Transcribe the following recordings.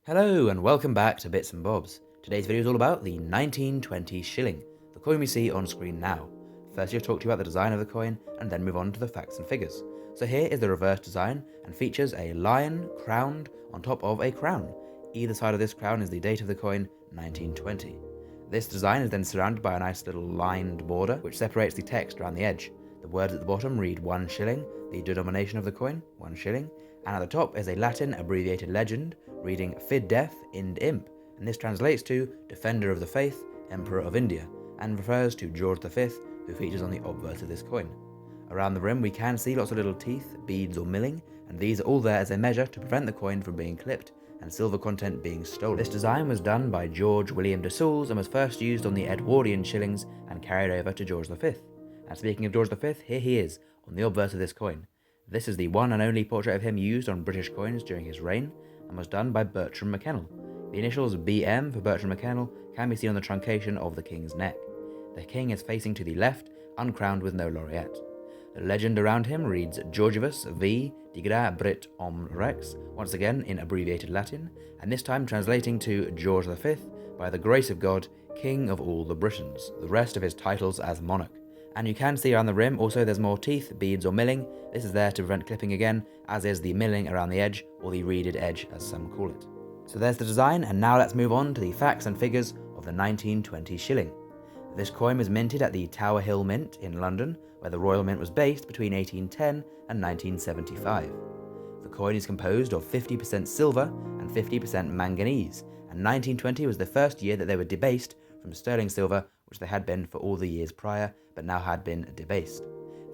Hello and welcome back to Bits and Bobs. Today's video is all about the 1920 shilling, the coin we see on screen now. First I'll talk to you about the design of the coin and then move on to the facts and figures. So here is the reverse design and features a lion crowned on top of a crown. Either side of this crown is the date of the coin, 1920. This design is then surrounded by a nice little lined border which separates the text around the edge. The words at the bottom read 1 shilling, the denomination of the coin, 1 shilling, and at the top is a Latin abbreviated legend reading Fid Def Ind Imp, and this translates to Defender of the Faith, Emperor of India, and refers to George V, who features on the obverse of this coin. Around the rim we can see lots of little teeth, beads or milling, and these are all there as a measure to prevent the coin from being clipped and silver content being stolen. This design was done by George William de Saules and was first used on the Edwardian shillings and carried over to George V. And speaking of George V, here he is on the obverse of this coin. This is the one and only portrait of him used on British coins during his reign, and was done by Bertram McKennell. The initials BM for Bertram McKennell can be seen on the truncation of the king's neck. The king is facing to the left, uncrowned with no laureate. The legend around him reads Georgivus V. Digra Brit Om Rex, once again in abbreviated Latin, and this time translating to George V, by the grace of God, King of all the Britons, the rest of his titles as monarch. And you can see around the rim also there's more teeth, beads or milling. This is there to prevent clipping again, as is the milling around the edge, or the reeded edge as some call it. So there's the design, and now let's move on to the facts and figures of the 1920 shilling. This coin was minted at the Tower Hill Mint in London, where the Royal Mint was based between 1810 and 1975. The coin is composed of 50% silver and 50% manganese, and 1920 was the first year that they were debased from sterling silver, which they had been for all the years prior, but now had been debased.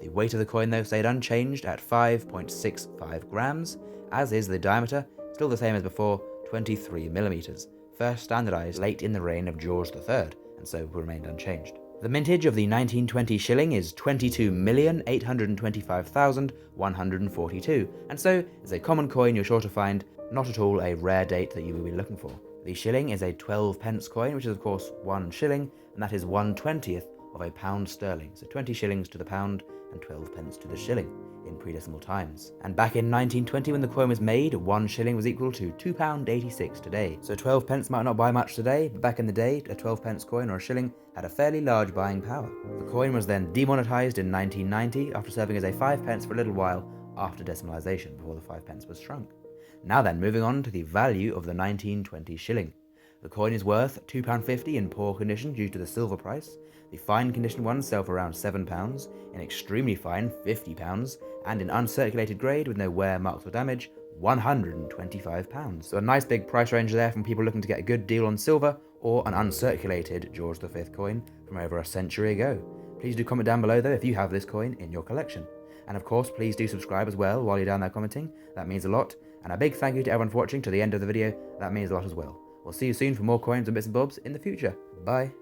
The weight of the coin though stayed unchanged at 5.65 grams, as is the diameter, still the same as before, 23 millimeters, first standardized late in the reign of George III, and so remained unchanged. The mintage of the 1920 shilling is 22,825,142, and so is a common coin you're sure to find, not at all a rare date that you will be looking for. The shilling is a 12 pence coin, which is of course 1 shilling, and that is 1/20th of a pound sterling, so 20 shillings to the pound and 12 pence to the shilling in pre-decimal times. And back in 1920 when the coin was made, 1 shilling was equal to £2.86 today. So 12 pence might not buy much today, but back in the day, a 12 pence coin or a shilling had a fairly large buying power. The coin was then demonetised in 1990 after serving as a 5 pence for a little while after decimalisation, before the 5 pence was shrunk. Now then, moving on to the value of the 1920 shilling. The coin is worth £2.50 in poor condition due to the silver price. The fine condition ones sell for around £7, in extremely fine £50, and in uncirculated grade with no wear, marks or damage, £125. So a nice big price range there from people looking to get a good deal on silver or an uncirculated George V coin from over a century ago. Please do comment down below though if you have this coin in your collection. And of course, please do subscribe as well while you're down there commenting, that means a lot. And a big thank you to everyone for watching to the end of the video, that means a lot as well. We'll see you soon for more coins and bits and bobs in the future. Bye.